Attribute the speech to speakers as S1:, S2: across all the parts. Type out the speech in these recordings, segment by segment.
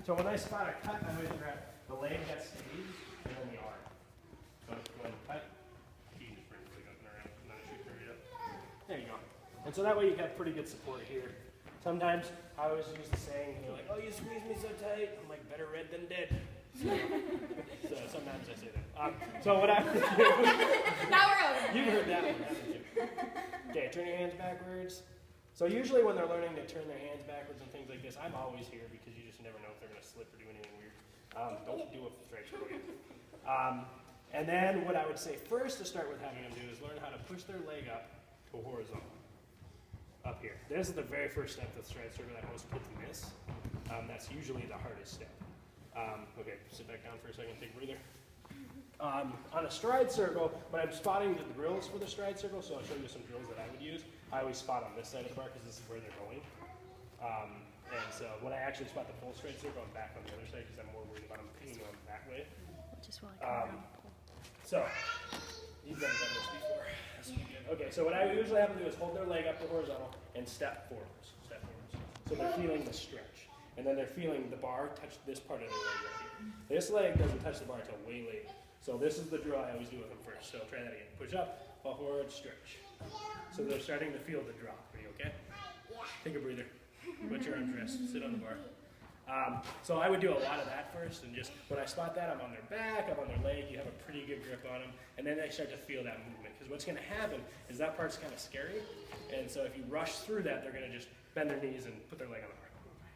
S1: So when I spot a cut, I always grab the leg that stays and then the arm. So when cut, you can just bring the leg up and around and then shoot straight up. There you go. And so that way you have pretty good support here. Sometimes I always use the saying, you're like, oh, you squeeze me so tight. I'm like, better red than dead. So sometimes I say that. So what I would do,
S2: now we're over.
S1: You've heard that one, haven't you? Okay, turn your hands backwards. So usually when they're learning to turn their hands backwards and things like this, I'm always here because you just never know if they're going to slip or do anything weird. Don't do a straight for you. And then what I would say first to start with having them do is learn how to push their leg up to horizontal. Up here. This is the very first step of the stride circle that most kids miss. That's usually the hardest step. Okay, sit back down for a second, take a breather. On a stride circle, when I'm spotting the drills for the stride circle, so I'll show you some drills that I would use. I always spot on this side of the bar because this is where they're going. And so when I actually spot the full stride circle, I'm back on the other side because I'm more worried about them pinging on that way. So, you've never done this before. This will be good. Okay, so what I usually have them do is hold their leg up to horizontal and step forwards. Step forwards. So they're feeling the stretch. And then they're feeling the bar touch this part of their leg right here. This leg doesn't touch the bar until way late. So this is the drill I always do with them first. So try that again. Push up, fall forward, stretch. So they're starting to feel the drop. Are you okay? Take a breather. Put your arms rest. Sit on the bar. So I would do a lot of that first, and just when I spot that, I'm on their back, I'm on their leg, you have a pretty good grip on them, and then they start to feel that movement. Because what's going to happen is that part's kind of scary, and so if you rush through that, they're going to just bend their knees and put their leg on the bar.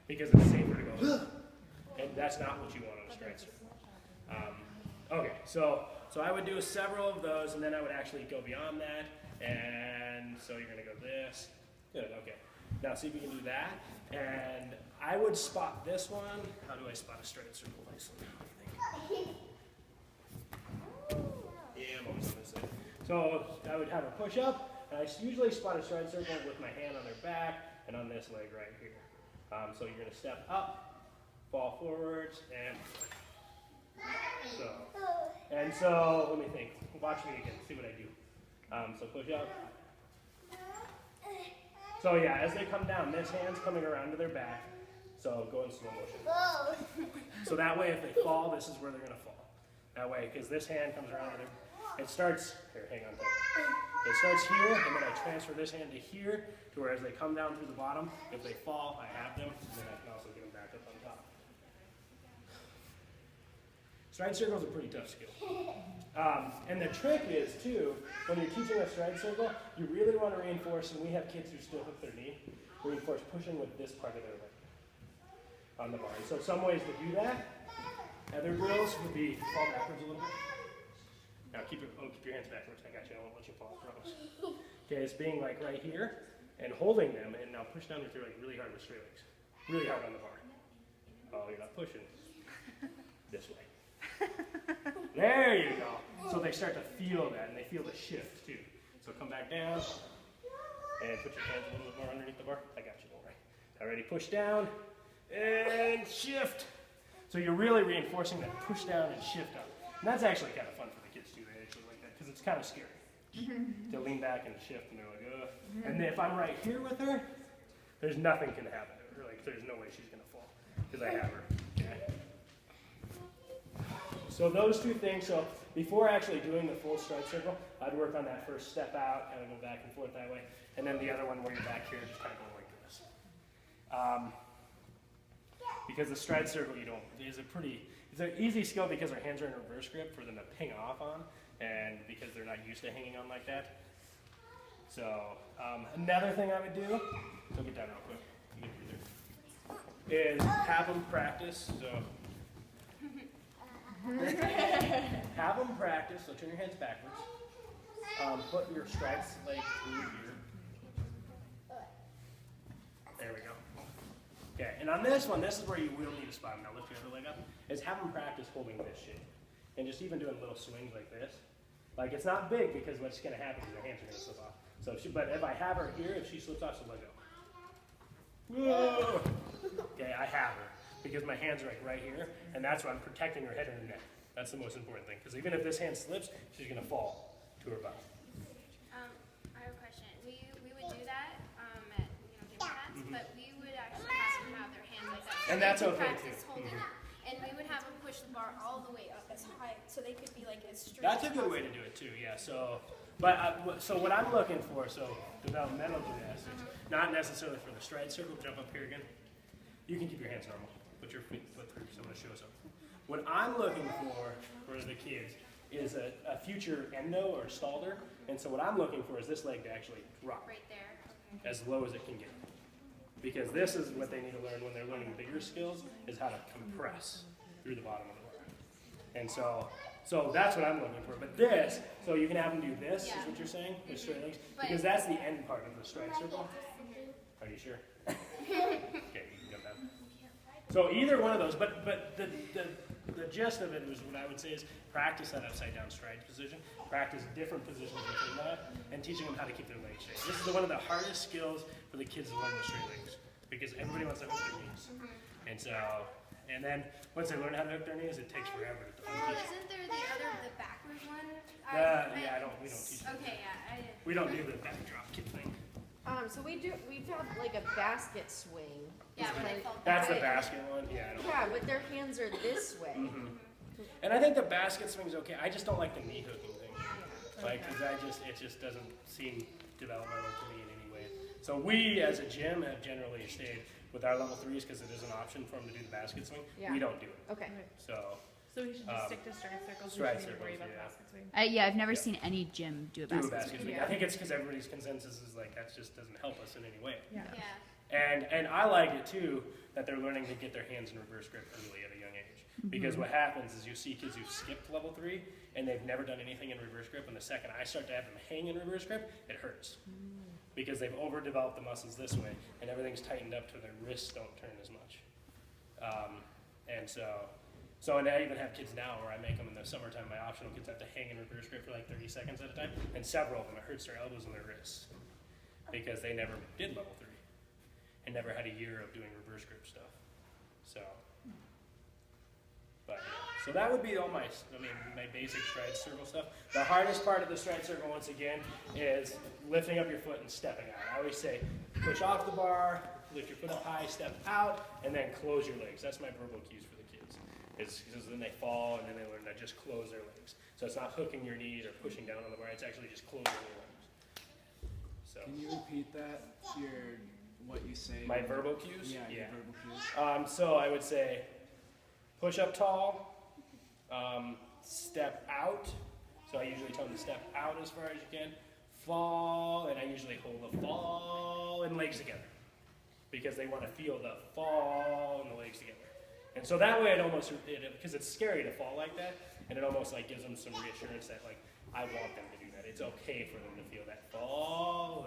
S1: Because it's safer to go, and that's not what you want on a stride circle. Okay, so I would do several of those, and then I would actually go beyond that, and so you're going to go this. Good, okay. Now see if you can do that, and I would spot this one. How do I spot a stride circle nicely? Yeah, I'm always on this side. So I would have a push up, and I usually spot a stride circle with my hand on their back and on this leg right here. So you're going to step up, fall forwards, and so let me think. Watch me again. See what I do. So push up. So yeah, as they come down, this hand's coming around to their back. So go in slow motion. So that way, if they fall, this is where they're going to fall. That way, because this hand comes around to their. It starts here. Hang on tight. It starts here, and then I transfer this hand to here, to where as they come down through the bottom, if they fall, I have them, and then I can also get them back up on top. Stride circles are a pretty tough skill. And the trick is, too, when you're teaching a stride circle, you really want to reinforce, and we have kids who still hook their knee, reinforce pushing with this part of their leg on the bar. And so some ways to do that, other drills would be fall backwards a little bit. Now keep your hands backwards. I got you. I won't let you fall, I promise. Okay, it's being like right here and holding them, and now push down with your leg really hard with straight legs. Really hard on the bar. Oh, you're not pushing. This way. There you go. So they start to feel that, and they feel the shift too. So come back down, and put your hands a little bit more underneath the bar. I got you, don't worry. Already push down, and shift. So you're really reinforcing that push down and shift up. And that's actually kind of fun for the kids too. They actually like that, because it's kind of scary. To lean back and shift, and they're like, ugh. And then if I'm right here with her, there's nothing can happen to her. Like, there's no way she's going to fall, because I have her. Okay. So those two things, so before actually doing the full stride circle, I'd work on that first step out, kind of go back and forth that way, and then the other one where you're back here, just kind of go like this. Because the stride circle, it's an easy skill because our hands are in reverse grip for them to ping off on, and because they're not used to hanging on like that. So another thing I would do, so get down real quick, is have them practice. So have them practice, so turn your hands backwards. Put your strides leg through here. There we go. Okay, and on this one, this is where you will need to spot them. Now lift your other leg up. Is have them practice holding this shape. And just even doing little swings like this. Like, it's not big because what's going to happen is their hands are going to slip off. So but if I have her here, if she slips off, she'll let go. Whoa! Okay, I have her. Because my hands are like right here, and that's why I'm protecting her head and her neck. That's the most important thing, because even if this hand slips, she's going to fall to her butt.
S2: I have a question. We would do that at gymnastics, but we would actually have them have their hands like that
S1: And that's
S2: they could
S1: okay
S2: practice
S1: too.
S2: holding it. And we would have them push the bar all the way up as high, so they could be like as straight.
S1: That's a
S2: as
S1: good way to do it too, yeah. So, so what I'm looking for, so developmental gymnastics, not necessarily for the stride circle, jump up here again. You can keep your hands normal, put your foot through, so I'm going to show something. What I'm looking for the kids is a future endo or stalder, and so what I'm looking for is this leg to actually drop
S2: Right there. Okay.
S1: as low as it can get. Because this is what they need to learn when they're learning bigger skills, is how to compress through the bottom of the bar. And so that's what I'm looking for. But this, so you can have them do this, is what you're saying, with straight legs? Because that's the end part of the stride circle. Are you sure? Okay, you can come down. So either one of those, but the gist of it is what I would say is practice that upside down stride position, practice different positions within that, and teaching them how to keep their legs straight. This is one of the hardest skills for the kids to learn with straight legs, because everybody wants to hook their knees. And then once they learn how to hook their knees, it takes forever to
S2: Well,
S1: unteach.
S2: isn't there the backwards one?
S1: We don't teach that.
S2: Okay, yeah, I did.
S1: We don't do the backdrop kick thing.
S3: So we've got like a basket swing.
S2: Yeah, when they fall
S1: That's the
S2: back.
S1: basket one. Yeah, I don't.
S3: Yeah, but their hands are this way.
S1: And I think the basket swing's okay. I just don't like the knee hooking thing. Like, cause it just doesn't seem developmental to me in any way. So we, as a gym, have generally stayed with our level 3s because it is an option for them to do the basket swing.
S3: Yeah.
S1: We don't do it.
S3: Okay.
S1: So
S4: we should just stick to stride circles.
S1: stride
S4: we shouldn't
S1: circles,
S4: worry about
S1: yeah.
S4: the basket swing.
S5: Yeah, I've never seen any gym do a
S1: do a
S5: basket
S1: basket swing.
S3: Yeah.
S1: I think it's because everybody's consensus is like that just doesn't help us in any way.
S4: Yeah.
S2: Yeah.
S1: And I like it too that they're learning to get their hands in reverse grip early at a young age. Because what happens is you see kids who've skipped level 3 and they've never done anything in reverse grip, and the second I start to have them hang in reverse grip, it hurts. Because they've overdeveloped the muscles this way and everything's tightened up to their wrists don't turn as much. And I even have kids now where I make them in the summertime, my optional kids have to hang in reverse grip for like 30 seconds at a time, and several of them, it hurts their elbows and their wrists because they never did level 3 and never had a year of doing reverse grip stuff. So that would be all my basic stride circle stuff. The hardest part of the stride circle, once again, is lifting up your foot and stepping out. I always say, push off the bar, lift your foot up high, step out, and then close your legs. That's my verbal cues for the kids. Is because then they fall and then they learn to just close their legs. So it's not hooking your knees or pushing down on the bar. It's actually just closing your legs. So
S6: Can you repeat that? What you say?
S1: my verbal cues.
S6: Yeah, your verbal cues.
S1: So I would say, push up tall. Step out. So I usually tell them to step out as far as you can. Fall, and I usually hold the fall and legs together. Because they want to feel the fall and the legs together. And so that way because it's scary to fall like that, and it almost like gives them some reassurance that like, I want them to do that. It's okay for them to feel that fall